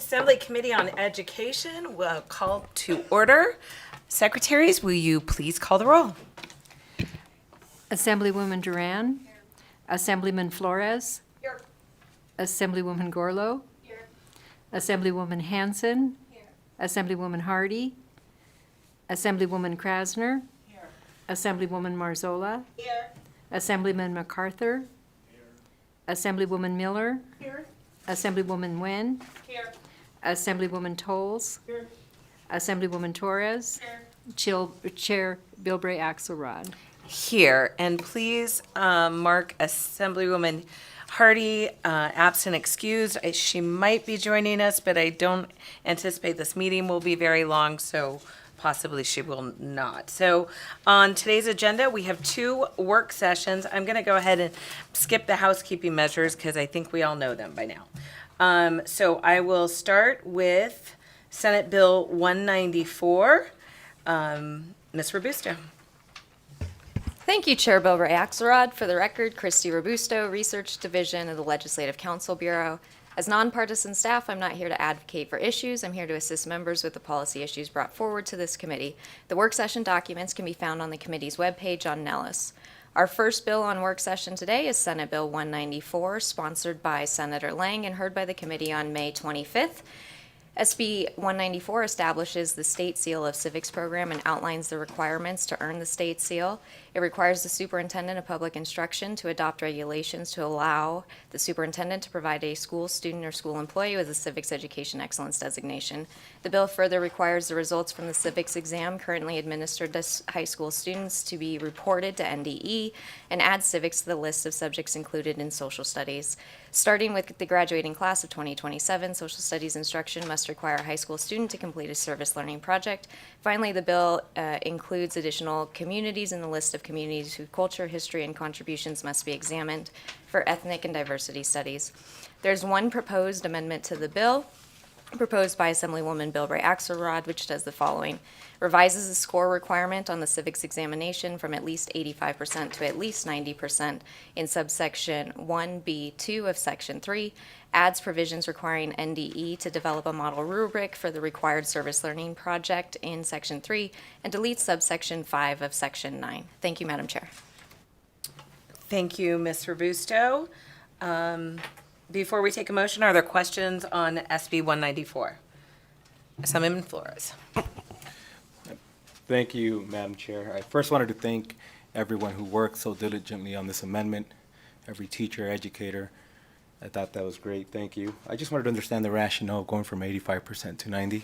Assembly Committee on Education will call to order. Secretaries, will you please call the roll? Assemblywoman Duran. Assemblyman Flores. Here. Assemblywoman Gorlow. Here. Assemblywoman Hanson. Here. Assemblywoman Hardy. Assemblywoman Krasner. Here. Assemblywoman Marzola. Here. Assemblyman MacArthur. Here. Assemblywoman Miller. Here. Assemblywoman Nguyen. Here. Assemblywoman Tolles. Here. Assemblywoman Torres. Here. Chair Bilbray Axelrod. Here, and please mark Assemblywoman Hardy absent excused. She might be joining us, but I don't anticipate this meeting will be very long, so possibly she will not. So on today's agenda, we have 2 work sessions. I'm going to go ahead and skip the housekeeping measures because I think we all know them by now. So I will start with Senate Bill 194. Ms. Robusto. Thank you, Chair Bilbray Axelrod. For the record, Christy Robusto, Research Division of the Legislative Council Bureau. As nonpartisan staff, I'm not here to advocate for issues. I'm here to assist members with the policy issues brought forward to this committee. The work session documents can be found on the committee's webpage on Nellis. Our first bill on work session today is Senate Bill 194, sponsored by Senator Lang and heard by the committee on May 25th. SB 194 establishes the State Seal of Civics program and outlines the requirements to earn the state seal. It requires the superintendent of public instruction to adopt regulations to allow the superintendent to provide a school student or school employee with a civics education excellence designation. The bill further requires the results from the civics exam currently administered to high school students to be reported to NDE and adds civics to the list of subjects included in social studies. Starting with the graduating class of 2027, social studies instruction must require a high school student to complete a service learning project. Finally, the bill includes additional communities in the list of communities whose culture, history, and contributions must be examined for ethnic and diversity studies. There's one proposed amendment to the bill, proposed by Assemblywoman Bilbray Axelrod, which does the following. Revises the score requirement on the civics examination from at least 85% to at least 90% in subsection 1B2 of section 3, adds provisions requiring NDE to develop a model rubric for the required service learning project in section 3, and deletes subsection 5 of section 9. Thank you, Madam Chair. Thank you, Ms. Robusto. Before we take a motion, are there questions on SB 194? Assemblyman Flores. Thank you, Madam Chair. I first wanted to thank everyone who worked so diligently on this amendment, every teacher, educator. I thought that was great. Thank you. I just wanted to understand the rationale of going from 85% to 90%.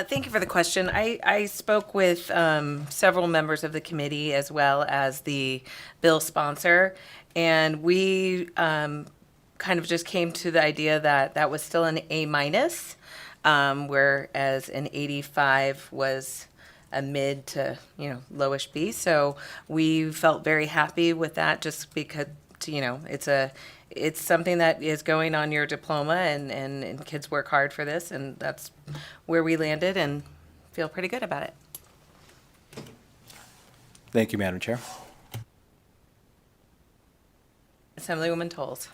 Thank you for the question. I spoke with several members of the committee as well as the bill sponsor, and we kind of just came to the idea that that was still an A-, whereas an 85 was a mid to, lowish B. So we felt very happy with that just because, it's something that is going on your diploma and kids work hard for this, and that's where we landed and feel pretty good about it. Thank you, Madam Chair. Assemblywoman Tolles.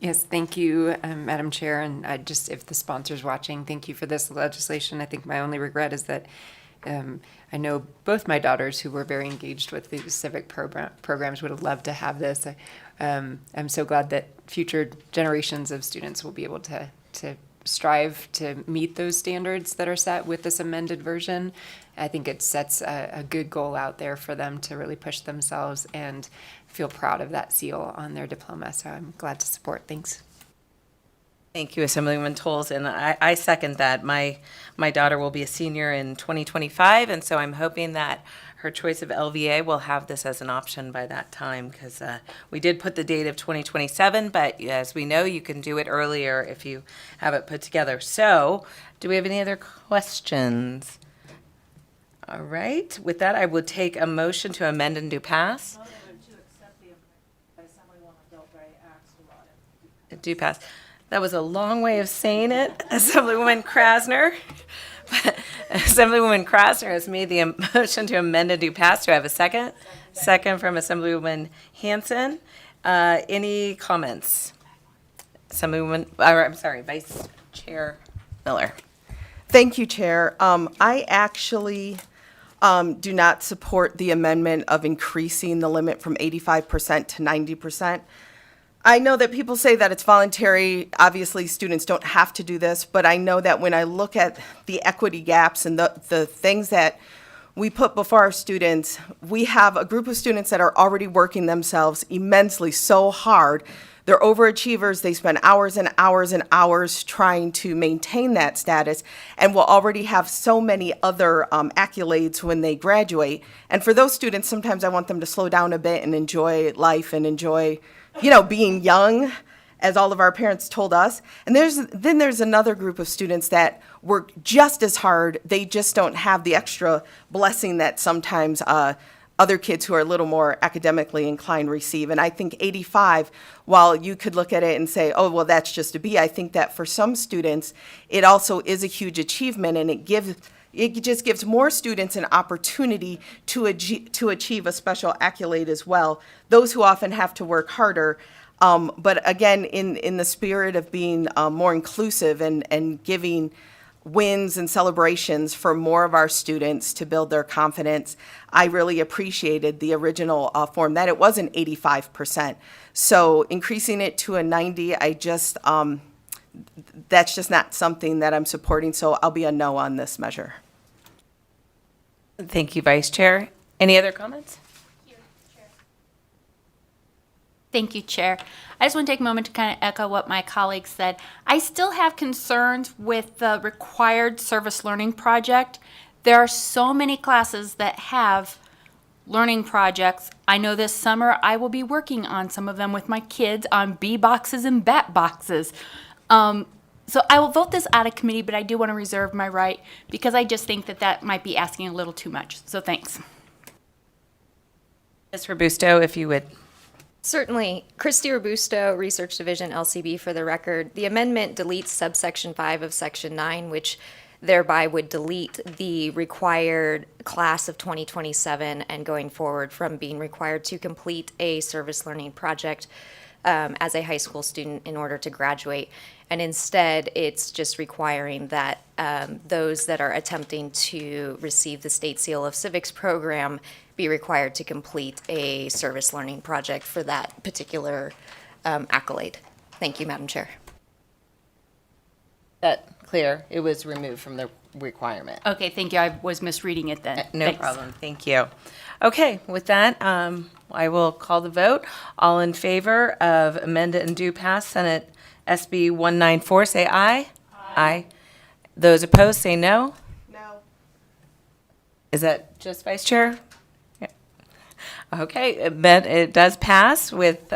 Yes, thank you, Madam Chair, and if the sponsor's watching, thank you for this legislation. I think my only regret is that I know both my daughters who were very engaged with the civic programs would have loved to have this. I'm so glad that future generations of students will be able to strive to meet those standards that are set with this amended version. I think it sets a good goal out there for them to really push themselves and feel proud of that seal on their diploma. So I'm glad to support. Thanks. Thank you, Assemblywoman Tolles, and I second that. My daughter will be a senior in 2025, and so I'm hoping that her choice of LVA will have this as an option by that time, because we did put the date of 2027, but as we know, you can do it earlier if you have it put together. So, do we have any other questions? All right, with that, I would take a motion to amend and do pass. To accept the Assemblywoman Bilbray Axelrod. Do pass. That was a long way of saying it, Assemblywoman Krasner. Assemblywoman Krasner has made the motion to amend and do pass. Do I have a second? Second from Assemblywoman Hanson. Any comments? Vice Chair Miller. Thank you, Chair. I actually do not support the amendment of increasing the limit from 85% to 90%. I know that people say that it's voluntary. Obviously, students don't have to do this, but I know that when I look at the equity gaps and the things that we put before our students, we have a group of students that are already working themselves immensely so hard. They're overachievers. They spend hours and hours and hours trying to maintain that status and will already have so many other accolades when they graduate. And for those students, sometimes I want them to slow down a bit and enjoy life and enjoy, being young, as all of our parents told us. And then there's another group of students that work just as hard. They just don't have the extra blessing that sometimes other kids who are a little more academically inclined receive. And I think 85, while you could look at it and say, oh, well, that's just a B, I think that for some students, it also is a huge achievement, and it just gives more students an opportunity to achieve a special accolade as well, those who often have to work harder. But again, in the spirit of being more inclusive and giving wins and celebrations for more of our students to build their confidence, I really appreciated the original form, that it wasn't 85%. So increasing it to a 90, that's just not something that I'm supporting, so I'll be a no on this measure. Thank you, Vice Chair. Any other comments? Thank you, Chair. I just want to take a moment to kind of echo what my colleagues said. I still have concerns with the required service learning project. There are so many classes that have learning projects. I know this summer I will be working on some of them with my kids on B boxes and bat boxes. So I will vote this out of committee, but I do want to reserve my right because I just think that might be asking a little too much. So thanks. Ms. Robusto, if you would. Certainly. Christy Robusto, Research Division, LCB, for the record. The amendment deletes subsection 5 of section 9, which thereby would delete the required class of 2027 and going forward from being required to complete a service learning project as a high school student in order to graduate. And instead, it's just requiring that those that are attempting to receive the State Seal of Civics program be required to complete a service learning project for that particular accolade. Thank you, Madam Chair. That clear? It was removed from the requirement. Okay, thank you. I was misreading it then. No Thanks. problem. Thank you. Okay, with that, I will call the vote. All in favor of amend and do pass Senate SB 194, say aye. Aye. Those opposed, say no. No. Is that just Vice Chair? Yeah. Okay, it does pass with,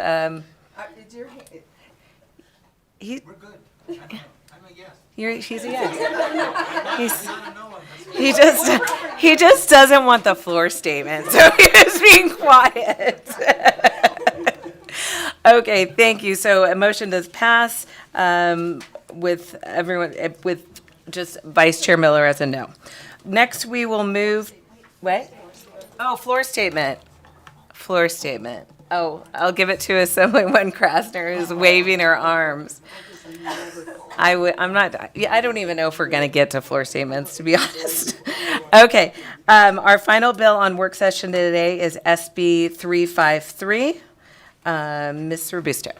he, We're good. I'm a yes. he's a yes. He just doesn't want the floor statement, so he's being quiet. Okay, thank you. So a motion does pass with everyone, with just Vice Chair Miller as a no. Next, we will move, what? Oh, floor statement. Floor statement. Oh, I'll give it to Assemblywoman Krasner, who's waving her arms. I don't even know if we're going to get to floor statements, to be honest. Okay, our final bill on work session today is SB 353. Ms. Robusto.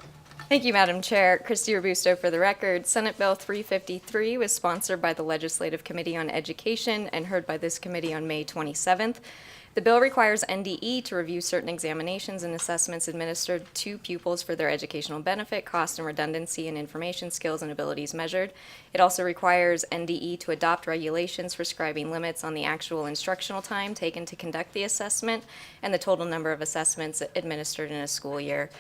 Thank you, Madam Chair. Christy Robusto for the record. Senate Bill 353 was sponsored by the Legislative Committee on Education and heard by this committee on May 27th. The bill requires NDE to review certain examinations and assessments administered to pupils for their educational benefit, cost and redundancy, and information skills and abilities measured. It also requires NDE to adopt regulations prescribing limits on the actual instructional time taken to conduct the assessment and the total number of assessments administered in a school year.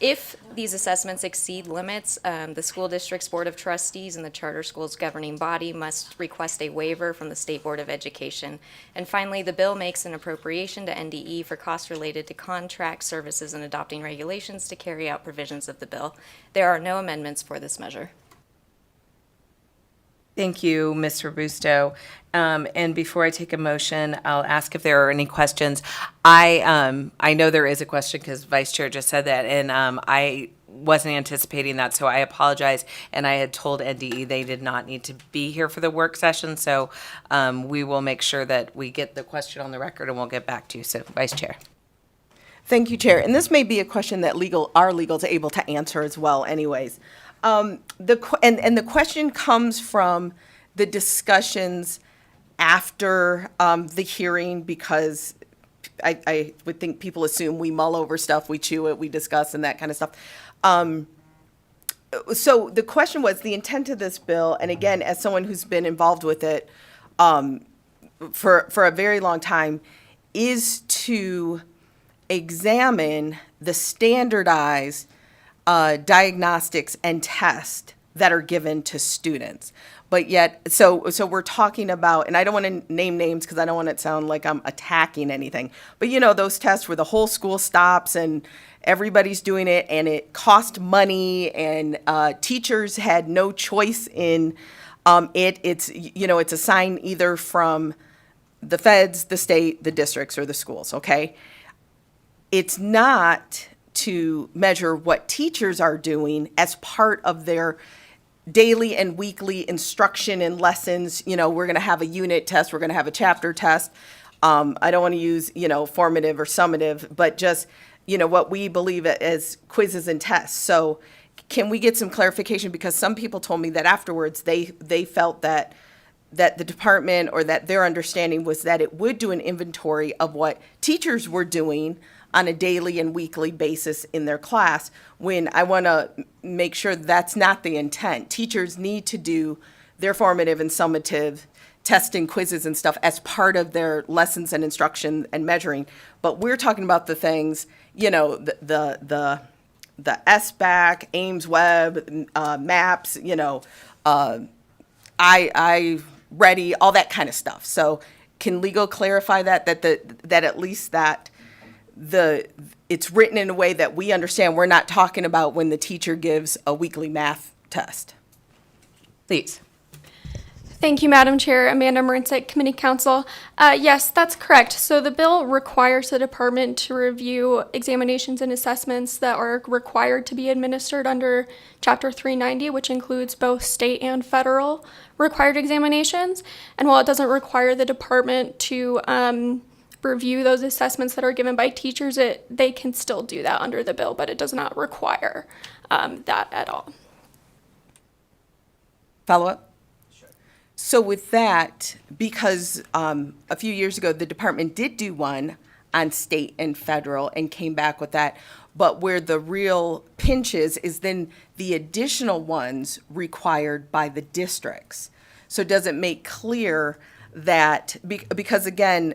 If these assessments exceed limits, the school district's Board of Trustees and the charter school's governing body must request a waiver from the State Board of Education. And finally, the bill makes an appropriation to NDE for costs related to contract services and adopting regulations to carry out provisions of the bill. There are no amendments for this measure. Thank you, Ms. Robusto. And before I take a motion, I'll ask if there are any questions. I know there is a question because Vice Chair just said that, and I wasn't anticipating that, so I apologize. And I had told NDE they did not need to be here for the work session, so we will make sure that we get the question on the record and we'll get back to you. So, Vice Chair. Thank you, Chair. And this may be a question that our legal is able to answer as well anyways. The question comes from the discussions after the hearing, because I would think people assume we mull over stuff, we chew it, we discuss and that kind of stuff. So the question was, the intent of this bill, and again, as someone who's been involved with it for a very long time, is to examine the standardized diagnostics and tests that are given to students. But yet, so we're talking about, and I don't want to name names because I don't want it to sound like I'm attacking anything, but you know, those tests where the whole school stops and everybody's doing it and it cost money and teachers had no choice in it. It's, you know, it's assigned either from the feds, the state, the districts, or the schools, okay? It's not to measure what teachers are doing as part of their daily and weekly instruction and lessons. You know, we're going to have a unit test, we're going to have a chapter test. I don't want to use, you know, formative or summative, but just, you know, what we believe as quizzes and tests. So can we get some clarification? Because some people told me that afterwards they felt that the department, or that their understanding was that it would do an inventory of what teachers were doing on a daily and weekly basis in their class, when I want to make sure that's not the intent. Teachers need to do their formative and summative testing, quizzes and stuff as part of their lessons and instruction and measuring. But we're talking about the things, you know, the SBAC, Ames Web, MAPS, you know, I ready, all that kind of stuff. So can legal clarify that at least that it's written in a way that we understand we're not talking about when the teacher gives a weekly math test? Please. Thank you, Madam Chair. Amanda Marinsek, Committee Counsel. Yes, that's correct. So the bill requires the department to review examinations and assessments that are required to be administered under Chapter 390, which includes both state and federal required examinations. And while it doesn't require the department to review those assessments that are given by teachers, they can still do that under the bill, but it does not require that at all. Follow up? So with that, because a few years ago, the department did do one on state and federal and came back with that, but where the real pinch is then the additional ones required by the districts. So does it make clear that, because again,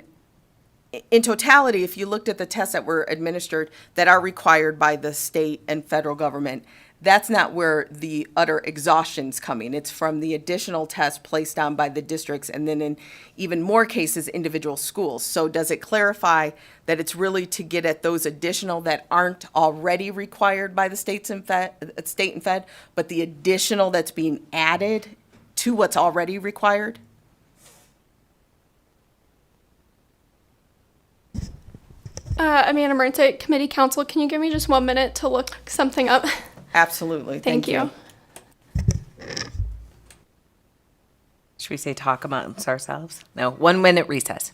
in totality, if you looked at the tests that were administered that are required by the state and federal government, that's not where the utter exhaustion's coming. It's from the additional tests placed on by the districts, and then in even more cases, individual schools. So does it clarify that it's really to get at those additional that aren't already required by the state and fed, but the additional that's being added to what's already required? Amanda Marinsek, Committee Counsel, can you give me just 1 minute to look something up? Absolutely. Thank you. Should we say talk amongst ourselves? No, 1 minute recess.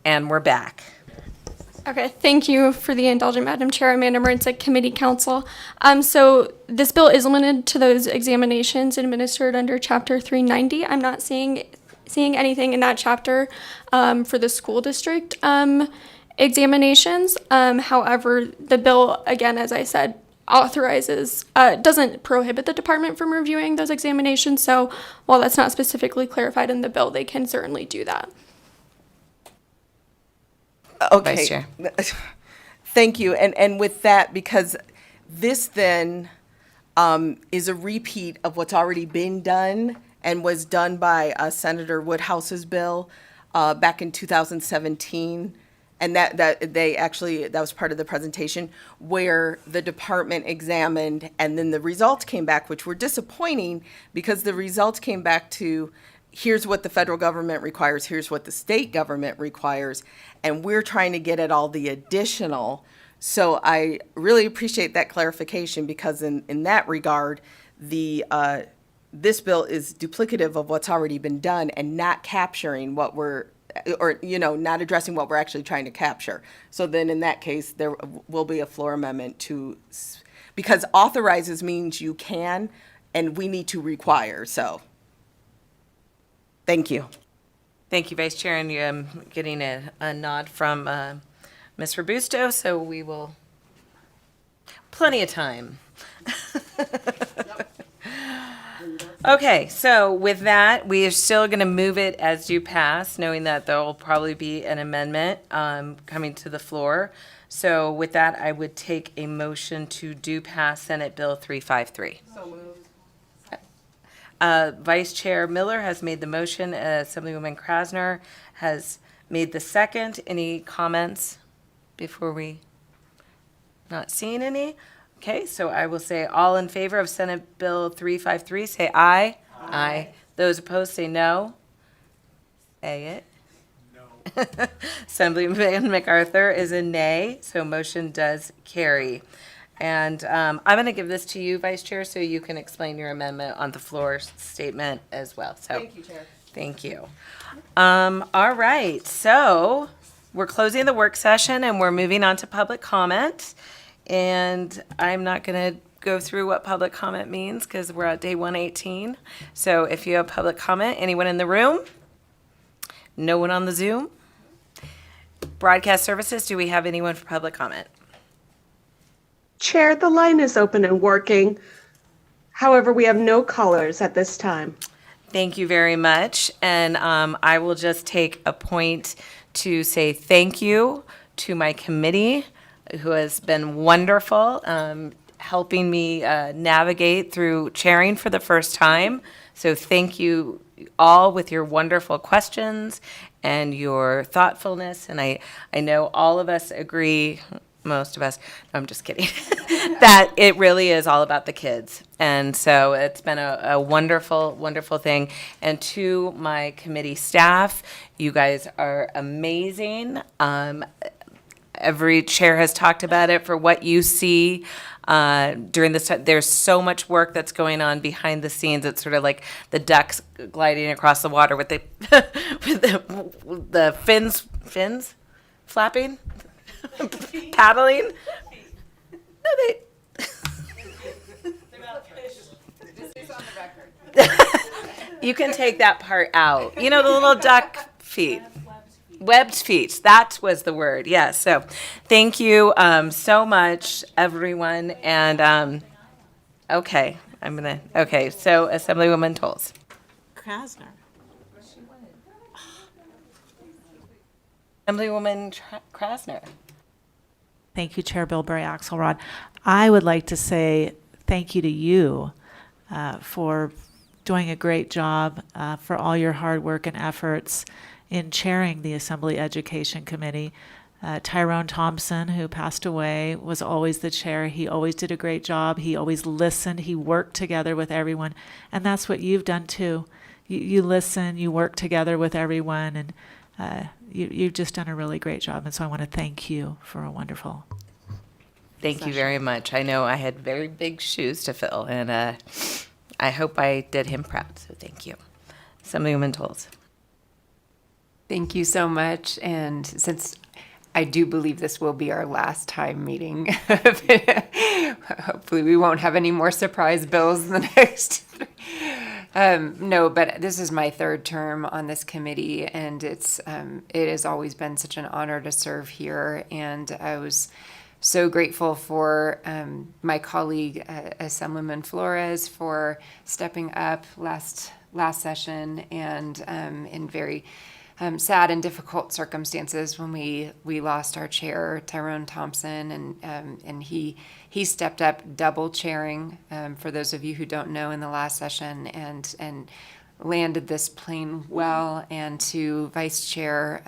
And we're back. Okay, thank you for the indulgent, Madam Chair, Amanda Marincek, Committee Counsel. So this bill is limited to those examinations administered under Chapter 390. I'm not seeing anything in that chapter for the school district examinations. However, the bill, again, as I said, authorizes, doesn't prohibit the department from reviewing those examinations. So while that's not specifically clarified in the bill, they can certainly do that. Okay. Vice Chair. Thank you. And with that, because this then is a repeat of what's already been done and was done by Senator Woodhouse's bill back in 2017. And that was part of the presentation where the department examined and then the results came back, which were disappointing because the results came back to here's what the federal government requires, here's what the state government requires, and we're trying to get at all the additional. So I really appreciate that clarification because in that regard, this bill is duplicative of what's already been done and not capturing what not addressing what we're actually trying to capture. So then in that case, there will be a floor amendment because authorizes means you can, and we need to require, so. Thank you. Thank you, Vice Chair, and you're getting a nod from Ms. Robusto, so we will, plenty of time. Okay, so with that, we are still going to move it as do pass, knowing that there will probably be an amendment coming to the floor. So with that, I would take a motion to do pass Senate Bill 353. So moved. Vice Chair Miller has made the motion. Assemblywoman Krasner has made the second. Any comments before we? Not seeing any? Okay, so I will say all in favor of Senate Bill 353, say aye. Aye. Those opposed, say no. Say it. No. Assemblyman MacArthur is a nay, so motion does carry. And I'm going to give this to you, Vice Chair, so you can explain your amendment on the floor statement as well. So, Thank you, Chair. thank you. All right, so we're closing the work session and we're moving on to public comment. And I'm not going to go through what public comment means because we're at day 118. So if you have public comment, anyone in the room? No one on the Zoom? Broadcast services, do we have anyone for public comment? Chair, the line is open and working. However, we have no callers at this time. Thank you very much. And I will just take a point to say thank you to my committee, who has been wonderful, helping me navigate through chairing for the first time. So thank you all with your wonderful questions and your thoughtfulness. And I know all of us agree, most of us, no, I'm just kidding, that it really is all about the kids. And so it's been a wonderful, wonderful thing. And to my committee staff, you guys are amazing. Every chair has talked about it for what you see during this time. There's so much work that's going on behind the scenes. It's sort of like the ducks gliding across the water with the with the fins flapping, paddling. No, they. You can take that part out. You know, the little duck feet. Webbed feet, that was the word, yes. So thank you so much, everyone. And, okay, so Assemblywoman Toles. Krasner. Assemblywoman Krasner. Thank you, Chair Bilberry Axelrod. I would like to say thank you to you for doing a great job, for all your hard work and efforts in chairing the Assembly Education Committee. Tyrone Thompson, who passed away, was always the chair. He always did a great job. He always listened. He worked together with everyone. And that's what you've done too. You listen, you work together with everyone, and you've just done a really great job. And so I want to thank you for a wonderful Thank you very much. I know I had very big shoes to fill, and I hope I did him proud, so thank you. Assemblywoman Toles. Thank you so much. And since I do believe this will be our last time meeting, hopefully we won't have any more surprise bills in the next. No, but this is my third term on this committee, and it has always been such an honor to serve here. And I was so grateful for my colleague, Assemblyman Flores, for stepping up last session, and in very sad and difficult circumstances when we lost our chair, Tyrone Thompson, and he stepped up, double chairing, for those of you who don't know, in the last session, and landed this plane well, and to Vice Chair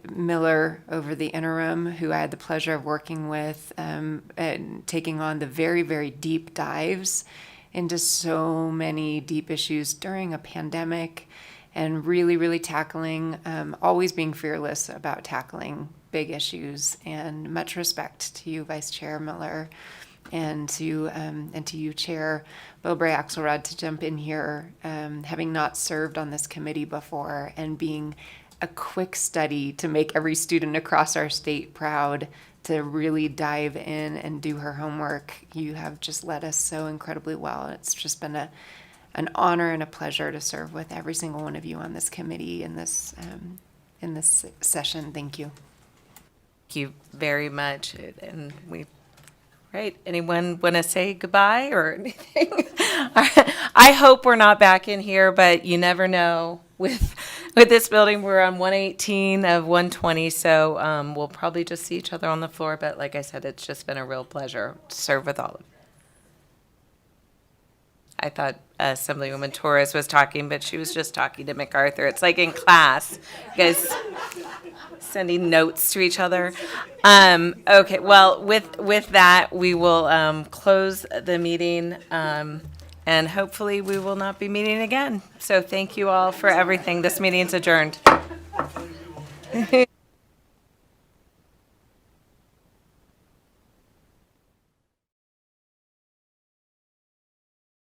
Miller over the interim, who I had the pleasure of working with, and taking on the very, very deep dives into so many deep issues during a pandemic, and really, really tackling, always being fearless about tackling big issues. And much respect to you, Vice Chair Miller, and to you, Chair Bilbray Axelrod, to jump in here, having not served on this committee before, and being a quick study to make every student across our state proud, to really dive in and do her homework. You have just led us so incredibly well. It's just been an honor and a pleasure to serve with every single one of you on this committee in this session. Thank you. Thank you very much. And right, anyone want to say goodbye or anything? I hope we're not back in here, but you never know. With this building, we're on 118 of 120, so we'll probably just see each other on the floor. But like I said, it's just been a real pleasure to serve with all of you. I thought Assemblywoman Torres was talking, but she was just talking to MacArthur. It's like in class, you guys sending notes to each other. Okay, well, with that, we will close the meeting, and hopefully we will not be meeting again. So thank you all for everything. This meeting's adjourned.